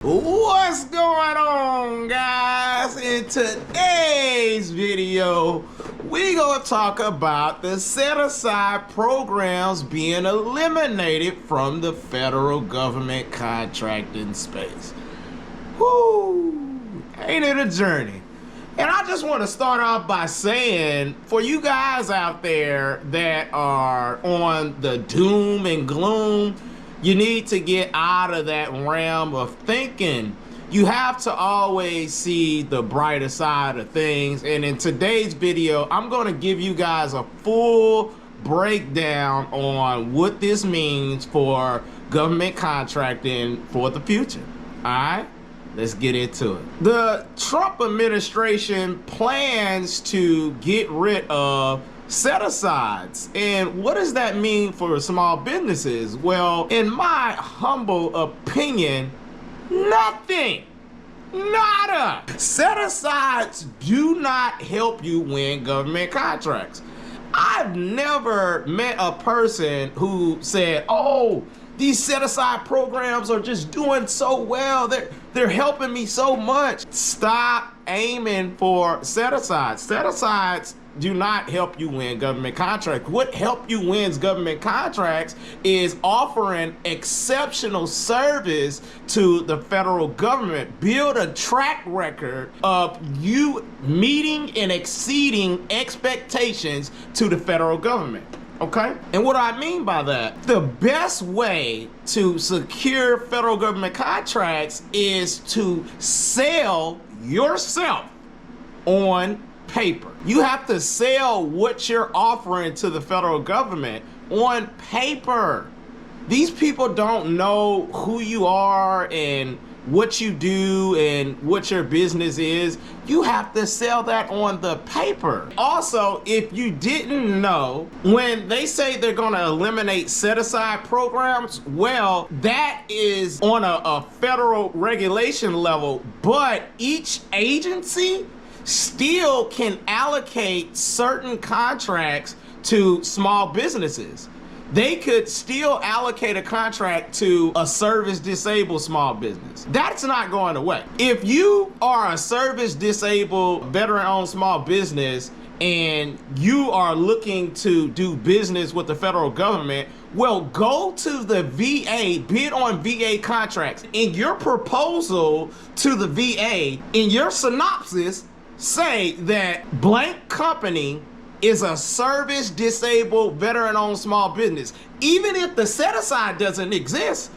What's going on, guys? In today's video, we're gonna talk about the set-aside programs being eliminated from the federal government contracting space. Whoo! Ain't it a journey? And I just want to start off by saying, for you guys out there that are on the doom and gloom, you need to get out of that realm of thinking. You have to always see the brighter side of things. And in today's video, I'm going to give you guys a full breakdown on what this means for government contracting for the future. All right, let's get into it. The Trump administration plans to get rid of set-asides. And what does that mean for small businesses? Well, in my humble opinion, nothing. Nada. Set-asides do not help you win government contracts. I've never met a person who said, oh, these set-aside programs are just doing so well. They're helping me so much. Stop aiming for set-asides. Set-asides do not help you win government contracts. What help you wins government contracts is offering exceptional service to the federal government. Build a track record of you meeting and exceeding expectations to the federal government. Okay? And what I mean by that, the best way to secure federal government contracts is to sell yourself on paper. You have to sell what you're offering to the federal government on paper. These people don't know who you are and what you do and what your business is. You have to sell that on the paper. Also, if you didn't know, when they say they're going to eliminate set-aside programs, well, that is on a federal regulation level, but each agency still can allocate certain contracts to small businesses. They could still allocate a contract to a service-disabled small business. That's not going away. If you are a service-disabled, veteran-owned small business and you are looking to do business with the federal government, well, go to the VA, bid on VA contracts. In your proposal to the VA, in your synopsis, say that blank company is a service-disabled, veteran-owned small business. Even if the set-aside doesn't exist,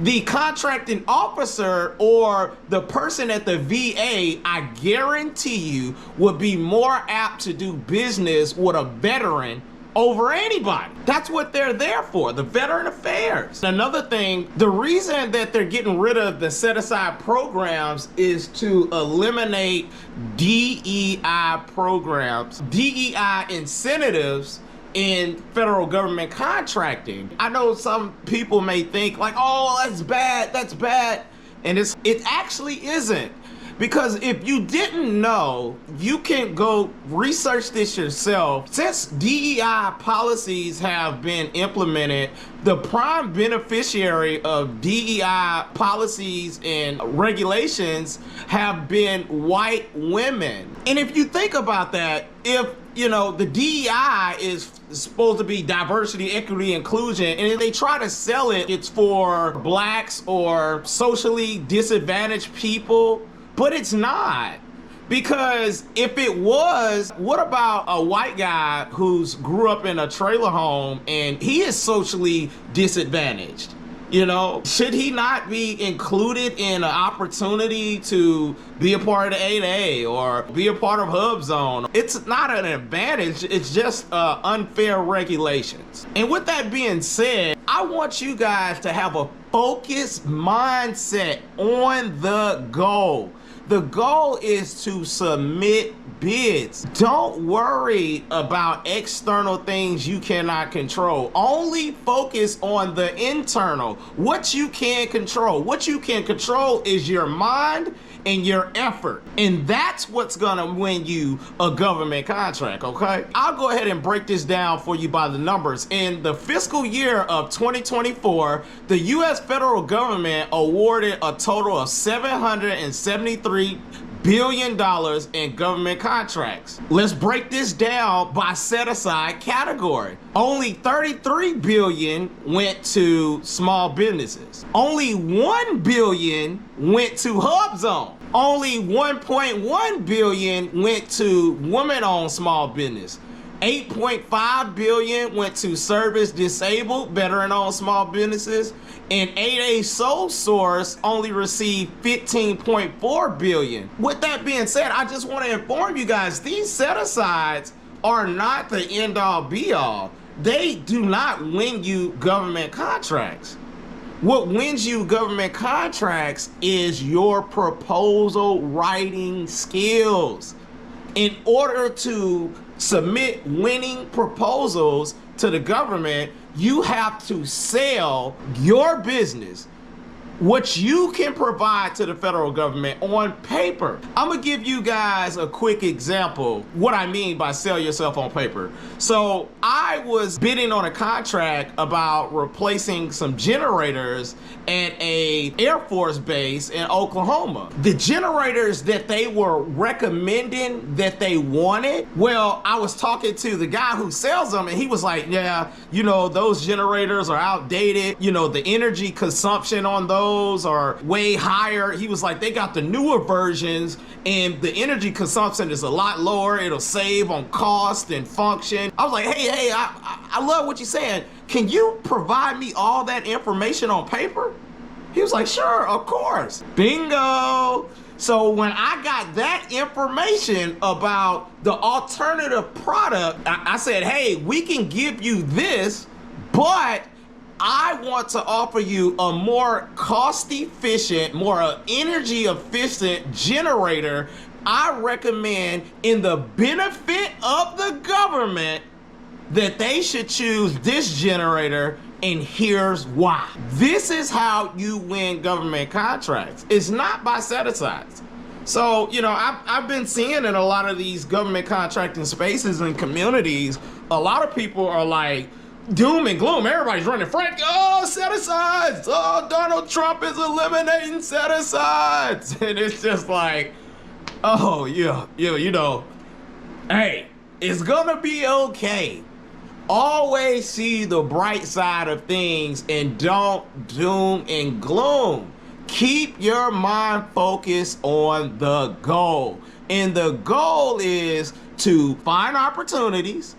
the contracting officer or the person at the VA, I guarantee you, would be more apt to do business with a veteran over anybody. That's what they're there for, the veteran affairs. Another thing, the reason that they're getting rid of the set-aside programs is to eliminate DEI programs, DEI incentives in federal government contracting. I know some people may think like, oh, that's bad. And it actually isn't. Because if you didn't know, you can go research this yourself. Since DEI policies have been implemented, the prime beneficiary of DEI policies and regulations have been white women. And if you think about that, if the DEI is supposed to be diversity, equity, inclusion, and if they try to sell it, it's for blacks or socially disadvantaged people. But it's not, because if it was, what about a white guy who's grew up in a trailer home and he is socially disadvantaged? Should he not be included in an opportunity to be a part of the 8A or be a part of Hub Zone? It's not an advantage, it's just unfair regulations. And with that being said, I want you guys to have a focused mindset on the goal. The goal is to submit bids. Don't worry about external things you cannot control. Only focus on the internal, what you can control. What you can control is your mind and your effort. And that's what's gonna win you a government contract, okay? I'll go ahead and break this down for you by the numbers. In the fiscal year of 2024, the US federal government awarded a total of $773 billion in government contracts. Let's break this down by set-aside category. Only $33 billion went to small businesses. Only $1 billion went to Hub Zone. Only $1.1 billion went to women-owned small business. $8.5 billion went to service disabled, veteran-owned small businesses, and 8A sole source only received $15.4 billion. With that being said, I just want to inform you guys, these set-asides are not the end-all be-all. They do not win you government contracts. What wins you government contracts is your proposal writing skills. In order to submit winning proposals to the government, you have to sell your business, what you can provide to the federal government on paper. I'm gonna give you guys a quick example what I mean by sell yourself on paper. So I was bidding on a contract about replacing some generators at a Air Force base in Oklahoma. The generators that they were recommending that they wanted, well, I was talking to the guy who sells them and he was like, yeah, you know, those generators are outdated. You know, the energy consumption on those are way higher. He was like, they got the newer versions and the energy consumption is a lot lower. It'll save on cost and function. I was like, hey, I love what you're saying. Can you provide me all that information on paper? He was like, sure, of course. Bingo. So when I got that information about the alternative product, I said, hey, we can give you this, but I want to offer you a more cost-efficient, more energy-efficient generator. I recommend, in the benefit of the government, that they should choose this generator, and here's why. This is how you win government contracts. It's not by set-asides. So, you know, I've been seeing in a lot of these government contracting spaces and communities, a lot of people are like, doom and gloom. Everybody's running frantic. Oh, set-asides. Oh, Donald Trump is eliminating set-asides. And it's just like, oh, yeah, you know, hey, it's gonna be okay. Always see the bright side of things and don't doom and gloom. Keep your mind focused on the goal. And the goal is to find opportunities,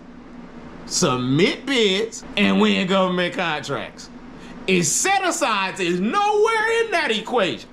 submit bids, and win government contracts. Set-asides is nowhere in that equation.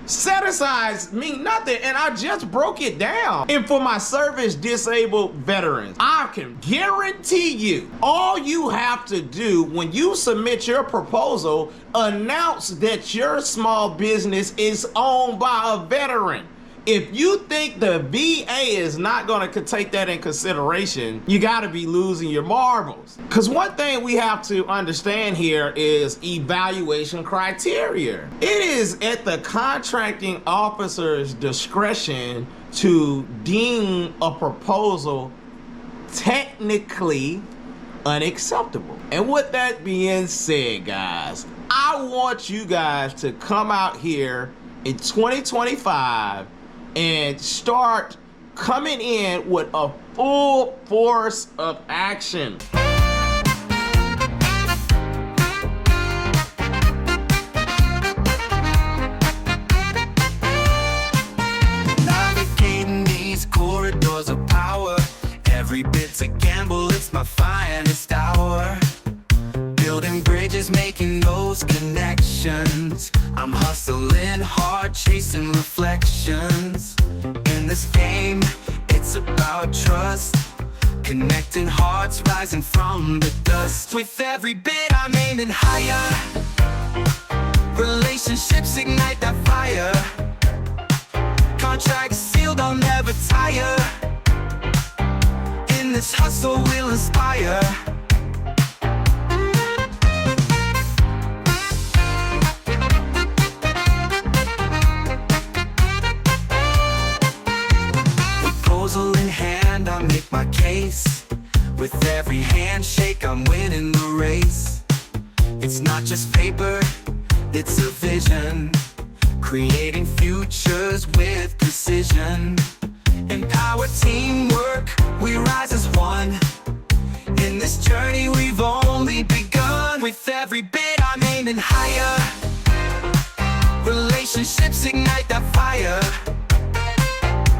Set-asides mean nothing, and I just broke it down. And for my service disabled veterans, I can guarantee you, all you have to do when you submit your proposal, announce that your small business is owned by a veteran. If you think the VA is not going to take that in consideration, you got to be losing your marbles. Because one thing we have to understand here is evaluation criteria. It is at the contracting officer's discretion to deem a proposal technically unacceptable. And with that being said, guys, I want you guys to come out here in 2025 and start coming in with a full force of action. Navigating these corridors of power, every bit's a gamble, it's my finest hour. Building bridges, making those connections. I'm hustling hard, chasing reflections. In this game, it's about trust. Connecting hearts, rising from the dust. With every bit, I'm aiming higher. Relationships ignite that fire. tire. In this hustle we'll inspire. Proposal in hand, I make my case. With every handshake, I'm winning the race. It's not just paper, it's a vision. Creating futures with precision. Empower teamwork, we rise as one. In this journey we've only begun. With every bit I'm aiming higher. Relationships ignite that fire.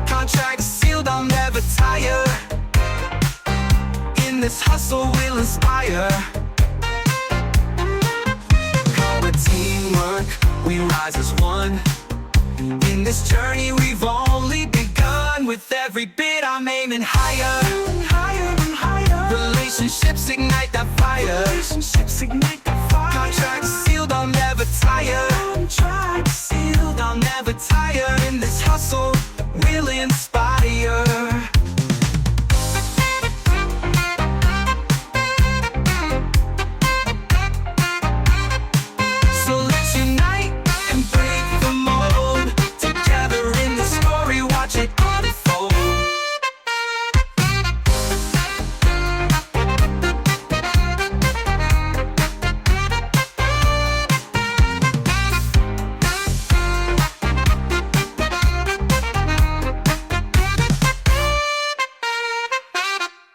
Contracts sealed, I'll never tire. In this hustle we'll inspire. Call it teamwork, we rise as one. In this journey we've only begun. With every bit I'm aiming higher. Higher and higher. Relationships ignite that fire. Relationships ignite that fire. Contracts sealed, I'll never tire. Contracts sealed, I'll never tire. In this hustle we'll inspire.